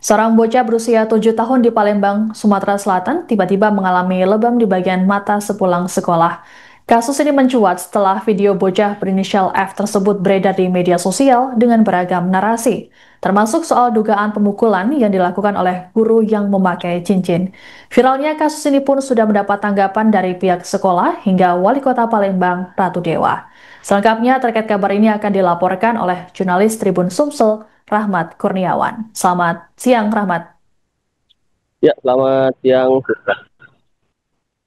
Seorang bocah berusia 7 tahun di Palembang, Sumatera Selatan, tiba-tiba mengalami lebam di bagian mata sepulang sekolah. Kasus ini mencuat setelah video bocah berinisial F tersebut beredar di media sosial dengan beragam narasi, termasuk soal dugaan pemukulan yang dilakukan oleh guru yang memakai cincin. Viralnya kasus ini pun sudah mendapat tanggapan dari pihak sekolah hingga Wali Kota Palembang, Ratu Dewa. Selengkapnya terkait kabar ini akan dilaporkan oleh jurnalis Tribun Sumsel, Rahmat Kurniawan. Selamat siang, Rahmat. Ya, selamat siang.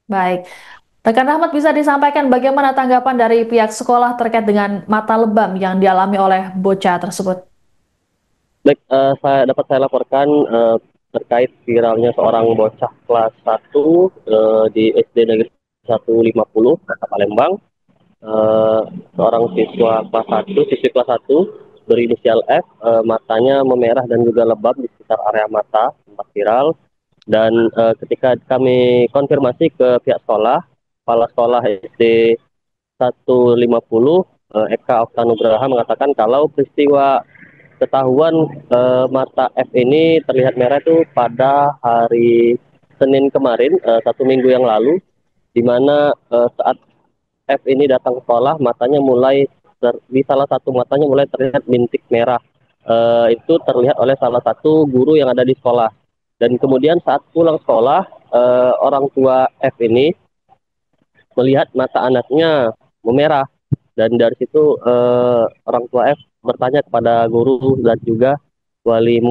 Baik. Rekan Rahmat, bisa disampaikan bagaimana tanggapan dari pihak sekolah terkait dengan mata lebam yang dialami oleh bocah tersebut? Baik, saya laporkan terkait viralnya seorang bocah kelas 1 di SD Negeri 150 Kota Palembang. Eh, Seorang siswi kelas satu berinisial F, matanya memerah dan juga lebam di sekitar area mata, sempat viral. Dan ketika kami konfirmasi ke pihak sekolah, kepala sekolah SD 150, Eka Oktanugraha mengatakan kalau peristiwa ketahuan mata F ini terlihat merah itu pada hari Senin kemarin, 1 minggu yang lalu, di mana saat F ini datang ke sekolah, matanya mulai di salah satu matanya mulai terlihat bintik merah. Itu terlihat oleh salah satu guru yang ada di sekolah. Dan kemudian saat pulang sekolah, orang tua F ini melihat mata anaknya memerah, dan dari situ orang tua F bertanya kepada guru dan juga wali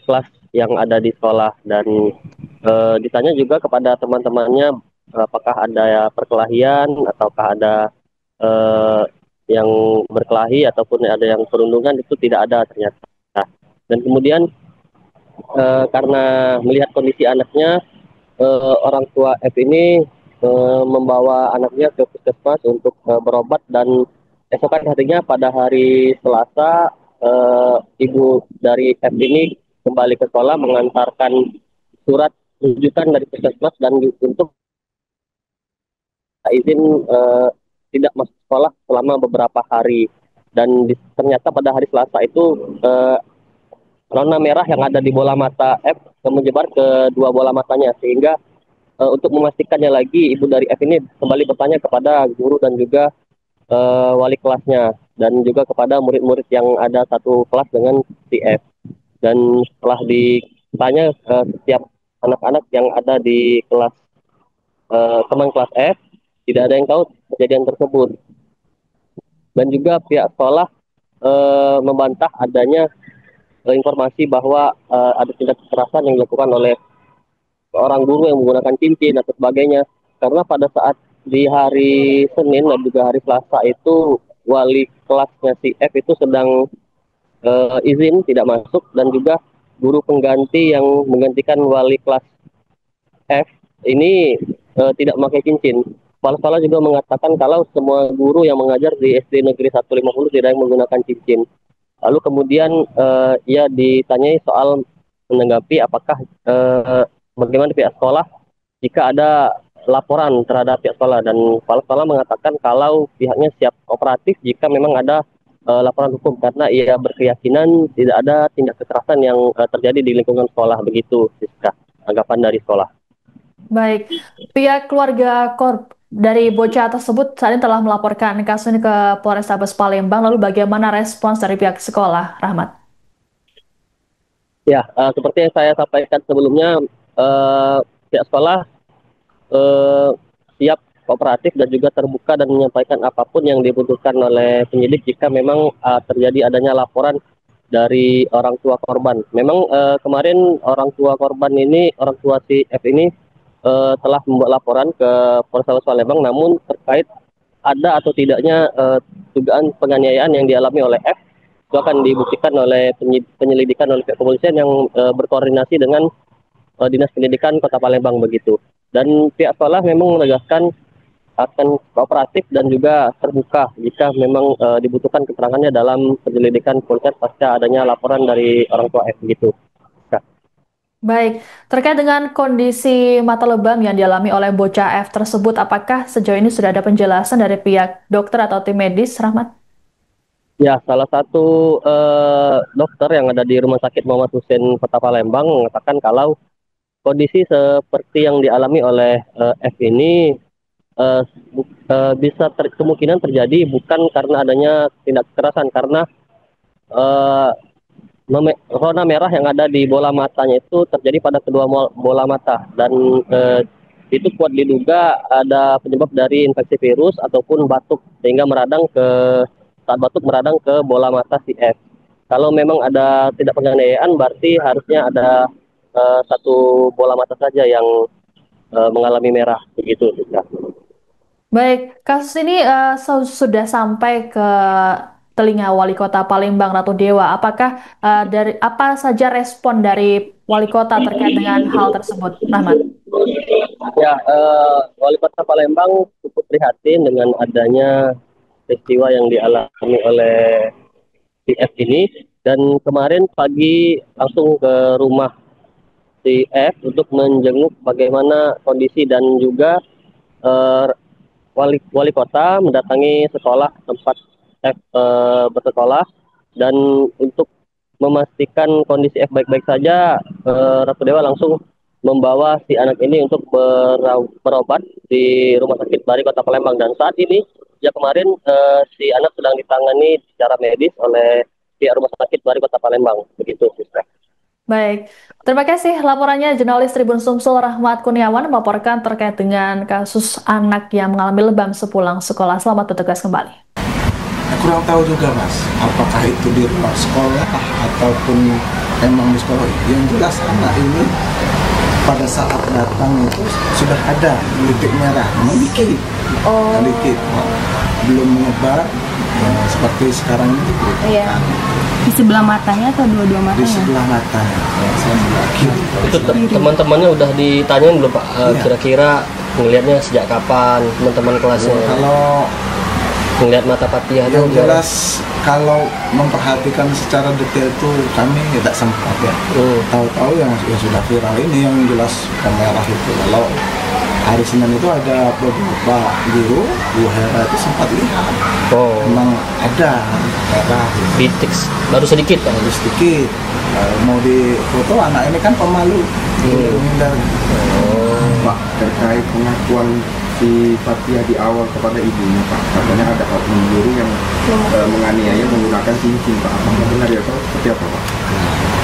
kelas yang ada di sekolah, dan ditanya juga kepada teman-temannya apakah ada perkelahian ataukah ada eh, yang berkelahi ataupun ada yang perundungan. Itu tidak ada ternyata. Dan kemudian karena melihat kondisi anaknya, orang tua F ini membawa anaknya ke puskesmas untuk berobat, dan esokan harinya pada hari Selasa, ibu dari F ini kembali ke sekolah mengantarkan surat rujukan dari puskesmas dan untuk izin tidak masuk sekolah selama beberapa hari. Dan ternyata pada hari Selasa itu warna merah yang ada di bola mata F menyebar ke dua bola matanya, sehingga untuk memastikannya lagi, ibu dari F ini kembali bertanya kepada guru dan juga wali kelasnya, dan juga kepada murid-murid yang ada satu kelas dengan si F. Dan setelah ditanya setiap anak-anak yang ada di kelas, teman kelas F, tidak ada yang tahu kejadian tersebut. Dan juga pihak sekolah membantah adanya informasi bahwa ada tindak kekerasan yang dilakukan oleh seorang guru yang menggunakan cincin atau sebagainya. Karena pada saat di hari Senin dan juga hari Selasa itu wali kelasnya si F itu sedang izin tidak masuk, dan juga guru pengganti yang menggantikan wali kelas F ini tidak memakai cincin. Kepala sekolah juga mengatakan kalau semua guru yang mengajar di SD Negeri 150 tidak yang menggunakan cincin. Lalu kemudian ia ditanyai soal menanggapi apakah bagaimana pihak sekolah jika ada laporan terhadap pihak sekolah, dan kepala sekolah mengatakan kalau pihaknya siap kooperatif jika memang ada laporan hukum, karena ia berkeyakinan tidak ada tindak kekerasan yang terjadi di lingkungan sekolah. Begitu, Siska, anggapan dari sekolah. Baik, pihak keluarga dari bocah tersebut saat ini telah melaporkan kasus ini ke Polrestabes Palembang. Lalu bagaimana respons dari pihak sekolah, Rahmat? Ya, seperti yang saya sampaikan sebelumnya, eh, pihak sekolah eh, siap kooperatif dan juga terbuka dan menyampaikan apapun yang dibutuhkan oleh penyidik jika memang terjadi adanya laporan dari orang tua korban. Memang kemarin orang tua si F ini telah membuat laporan ke Polrestabes Palembang, namun terkait ada atau tidaknya dugaan penganiayaan yang dialami oleh F itu akan dibuktikan oleh penyelidikan oleh pihak kepolisian yang berkoordinasi dengan Dinas Pendidikan Kota Palembang, begitu. Dan pihak sekolah memang menegaskan akan kooperatif dan juga terbuka jika memang dibutuhkan keterangannya dalam penyelidikan kepolisian pasca adanya laporan dari orang tua F, begitu. Baik, terkait dengan kondisi mata lebam yang dialami oleh bocah F tersebut, apakah sejauh ini sudah ada penjelasan dari pihak dokter atau tim medis, Rahmat? Ya, salah satu dokter yang ada di Rumah Sakit Muhammad Hussein Kota Palembang mengatakan kalau kondisi seperti yang dialami oleh F ini eh, bisa kemungkinan terjadi bukan karena adanya tindak kekerasan, karena eh, zona merah yang ada di bola matanya itu terjadi pada kedua bola mata, dan itu kuat diduga ada penyebab dari infeksi virus ataupun batuk sehingga meradang ke saat batuk meradang ke bola mata si F. Kalau memang ada tidak penganiayaan, berarti harusnya ada satu bola mata saja yang mengalami merah begitu. Baik, kasus ini sudah sampai ke telinga Wali Kota Palembang Ratu Dewa. Apakah dari apa saja respon dari Wali Kota terkait dengan hal tersebut, Rahmat? Ya, Wali Kota Palembang cukup prihatin dengan adanya peristiwa yang dialami oleh si F ini, dan kemarin pagi langsung ke rumah si F untuk menjenguk bagaimana kondisi, dan juga eh, wali kota mendatangi sekolah tempat F bersekolah, dan untuk memastikan kondisi F baik-baik saja, Ratu Dewa langsung membawa si anak ini untuk berobat di Rumah Sakit Bari Kota Palembang, dan saat ini ya kemarin si anak sedang ditangani secara medis oleh pihak Rumah Sakit Bari Kota Palembang begitu, Sister. Baik, terima kasih laporannya jurnalis Tribun Sumsul Rahmat Kurniawan melaporkan terkait dengan kasus anak yang mengalami lebam sepulang sekolah. Selamat bertugas kembali. Kurang tahu juga mas, apakah itu di luar sekolah ataupun memang di sekolah. Yang jelas anak ini pada saat datang itu sudah ada titik merah, sedikit, sedikit, belum menyebar seperti sekarang ini. Iya. Di sebelah matanya atau dua-dua matanya? Di sebelah matanya, sebelah kiri. Itu teman-temannya udah ditanyain belum Pak? Kira-kira ngelihatnya sejak kapan, teman-teman kelasnya? Kalau ngelihat mata Fathia yang jelas kalau memperhatikan secara detail itu kami tidak sempat ya. Tahu-tahu yang sudah viral ini yang jelas merah itu. Kalau hari Senin itu ada beberapa guru Hera itu sempat lihat. Memang ada merah. Titik baru sedikit Pak. Baru sedikit. Mau difoto anak ini kan pemalu. Pak, terkait pengakuan si Fathia di awal kepada ibunya Pak, katanya ada oknum guru yang menganiaya menggunakan cincin Pak, apakah benar ya Pak? Seperti apa Pak?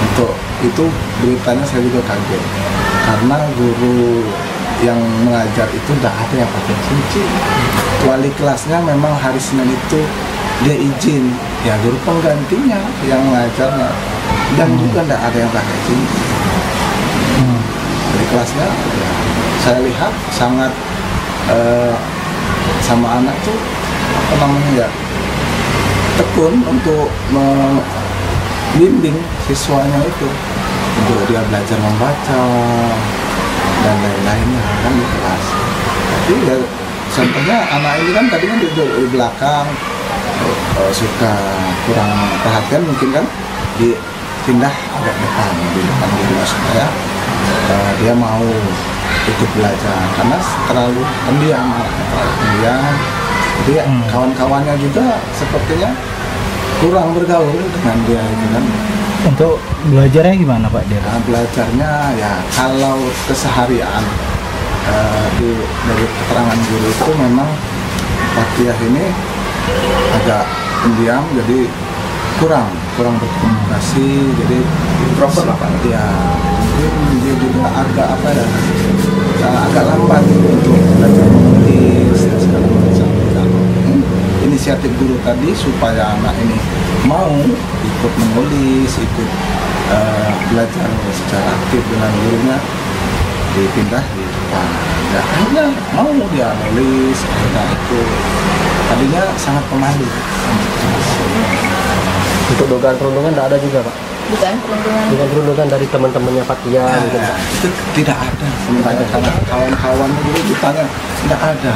Untuk itu beritanya saya juga kaget karena guru yang mengajar itu tidak ada yang pakai cincin. Wali kelasnya memang hari Senin itu dia izin, ya guru penggantinya yang mengajarnya, dan juga tidak ada yang pakai cincin. Wali kelasnya ya, saya lihat sangat sama anak tuh apa namanya ya, tekun untuk membimbing siswanya itu untuk dia belajar membaca dan lain-lainnya kan di kelas. Jadi ya contohnya anak ini kan tadi kan duduk di belakang, suka kurang perhatian mungkin kan, dipindah agak depan di depan guru supaya dia mau ikut belajar karena terlalu pendiam, jadi kawan-kawannya juga sepertinya kurang bergaul dengan dia itu kan. Untuk belajarnya gimana Pak dia? Nah, belajarnya ya kalau keseharian dari keterangan guru itu memang Fathia ini agak pendiam, jadi kurang berkomunikasi, jadi Introvert lah Pak. Ya, dia juga agak apa ya, agak lambat untuk belajar menulis dan segala macam. Inisiatif guru tadi supaya anak ini mau ikut menulis, ikut belajar secara aktif dengan gurunya, dipindah di depan. Ya, akhirnya mau dia nulis, akhirnya itu tadinya sangat pemalu. Untuk dugaan perundungan tidak ada juga Pak? Dugaan perundungan dari teman-temannya Fathia gitu. Itu tidak ada. Sementara karena kawan-kawan dulu ditanya tidak ada.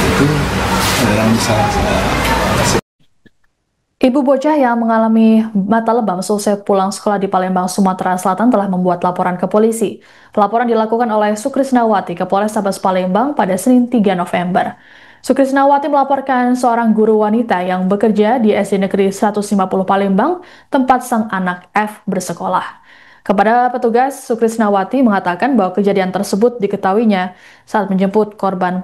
Itu yang bisa saya. Ibu bocah yang mengalami mata lebam selesai pulang sekolah di Palembang, Sumatera Selatan telah membuat laporan ke polisi. Pelaporan dilakukan oleh Sukrisnawati ke Polrestabes Palembang pada Senin 3 November. Sukrisnawati melaporkan seorang guru wanita yang bekerja di SD Negeri 150 Palembang, tempat sang anak F bersekolah. Kepada petugas, Sukrisnawati mengatakan bahwa kejadian tersebut diketahuinya saat menjemput korban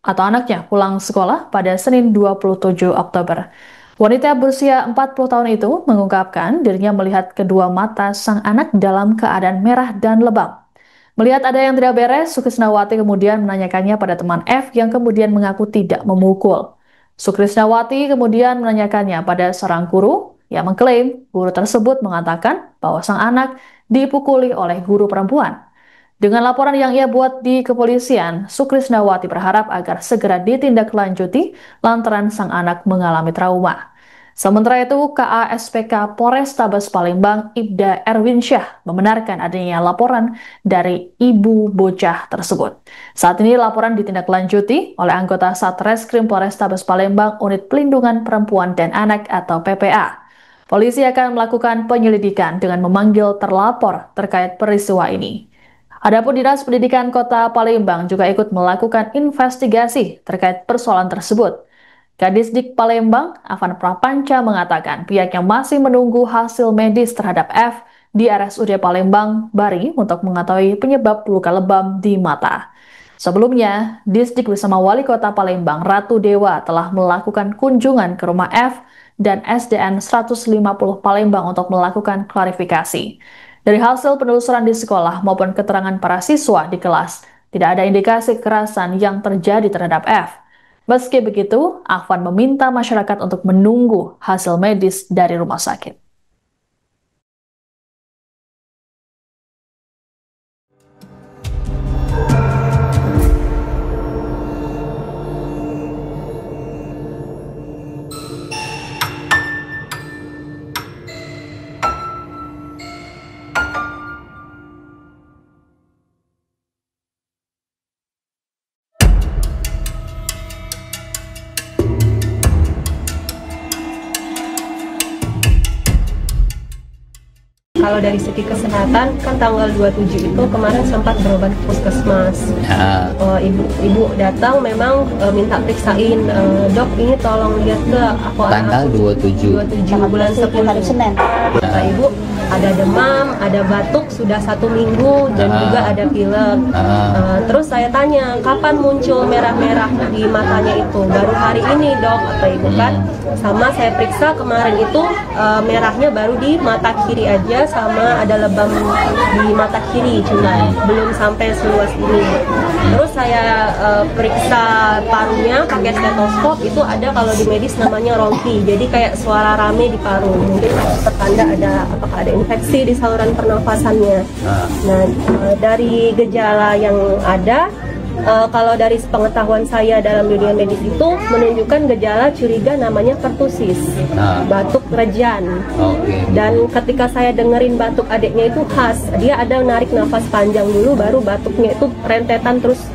atau anaknya pulang sekolah pada Senin 27 Oktober. Wanita berusia 40 tahun itu mengungkapkan dirinya melihat kedua mata sang anak dalam keadaan merah dan lebam. Melihat ada yang tidak beres, Sukrisnawati kemudian menanyakannya pada teman F yang kemudian mengaku tidak memukul. Sukrisnawati kemudian menanyakannya pada seorang guru yang mengklaim guru tersebut mengatakan bahwa sang anak dipukuli oleh guru perempuan. Dengan laporan yang ia buat di kepolisian, Sukrisnawati berharap agar segera ditindaklanjuti lantaran sang anak mengalami trauma. Sementara itu, KASPK Polrestabes Palembang Ibda Erwinsyah membenarkan adanya laporan dari ibu bocah tersebut. Saat ini laporan ditindaklanjuti oleh anggota Satreskrim Polrestabes Palembang Unit Pelindungan Perempuan dan Anak atau PPA. Polisi akan melakukan penyelidikan dengan memanggil terlapor terkait peristiwa ini. Adapun Dinas Pendidikan Kota Palembang juga ikut melakukan investigasi terkait persoalan tersebut. Kadisdik Palembang, Afan Prapanca mengatakan pihaknya masih menunggu hasil medis terhadap F di RSUD Palembang, Bari untuk mengetahui penyebab luka lebam di mata. Sebelumnya, Disdik bersama Wali Kota Palembang, Ratu Dewa telah melakukan kunjungan ke rumah F dan SDN 150 Palembang untuk melakukan klarifikasi. Dari hasil penelusuran di sekolah maupun keterangan para siswa di kelas, tidak ada indikasi kekerasan yang terjadi terhadap F. Meski begitu, Afan meminta masyarakat untuk menunggu hasil medis dari rumah sakit. Kalau dari segi kesehatan, kan tanggal 27 itu kemarin sempat berobat ke puskesmas. Ibu datang memang minta periksain, dok ini tolong lihat ke aku tanggal 27 bulan 10 hari Senin. Kata ibu ada demam, ada batuk sudah 1 minggu dan juga ada pilek. Terus saya tanya kapan muncul merah-merah di matanya itu, baru hari ini dok, kata ibu kan. Sama saya periksa kemarin itu merahnya baru di mata kiri aja, sama ada lebam di mata kiri, cuma belum sampai seluas ini. Terus saya periksa parunya pakai stetoskop, itu ada kalau di medis namanya rompi, jadi kayak suara rame di paru, mungkin pertanda ada apakah ada infeksi di saluran pernafasannya. Nah, dari gejala yang ada, kalau dari pengetahuan saya dalam dunia medis itu menunjukkan gejala curiga namanya pertusis, batuk rejan. Dan ketika saya dengerin batuk adiknya itu khas, dia ada narik nafas panjang dulu, baru batuknya itu rentetan terus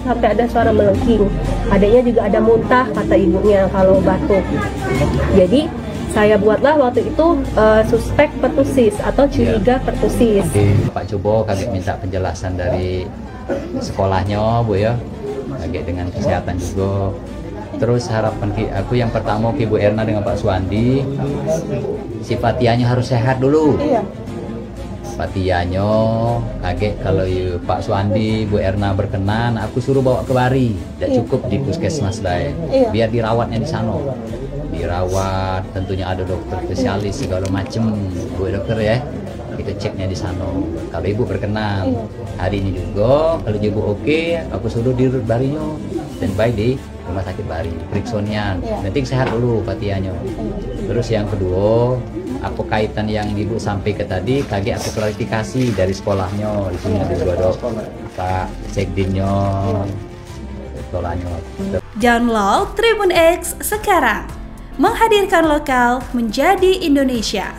sampai ada suara melengking. Adiknya juga ada muntah kata ibunya kalau batuk. Jadi saya buatlah waktu itu suspek pertusis atau curiga pertusis. Pak coba kami minta penjelasan dari sekolahnya Bu ya, kaget dengan kesehatan juga. Terus harapan aku yang pertama ke Ibu Erna dengan Pak Suandi, si Fatianya harus sehat dulu. Fatianya kaget kalau Pak Suandi, Bu Erna berkenan, aku suruh bawa ke Bari, tidak cukup di puskesmas lain, biar dirawatnya di sana. Dirawat, tentunya ada dokter spesialis segala macam, Bu dokter ya. Kita ceknya di sana. Kalau ibu berkenan, hari ini juga kalau ibu oke, aku suruh di Barinya dan baik di rumah sakit Bari, periksonian. Nanti sehat dulu Fatianya. Terus yang kedua, apa kaitan yang ibu sampai ke tadi, kaget aku klarifikasi dari sekolahnya. Di sini ada dua Pak Sekdinnya, sekolahnya. Download Tribun X sekarang, menghadirkan lokal menjadi Indonesia.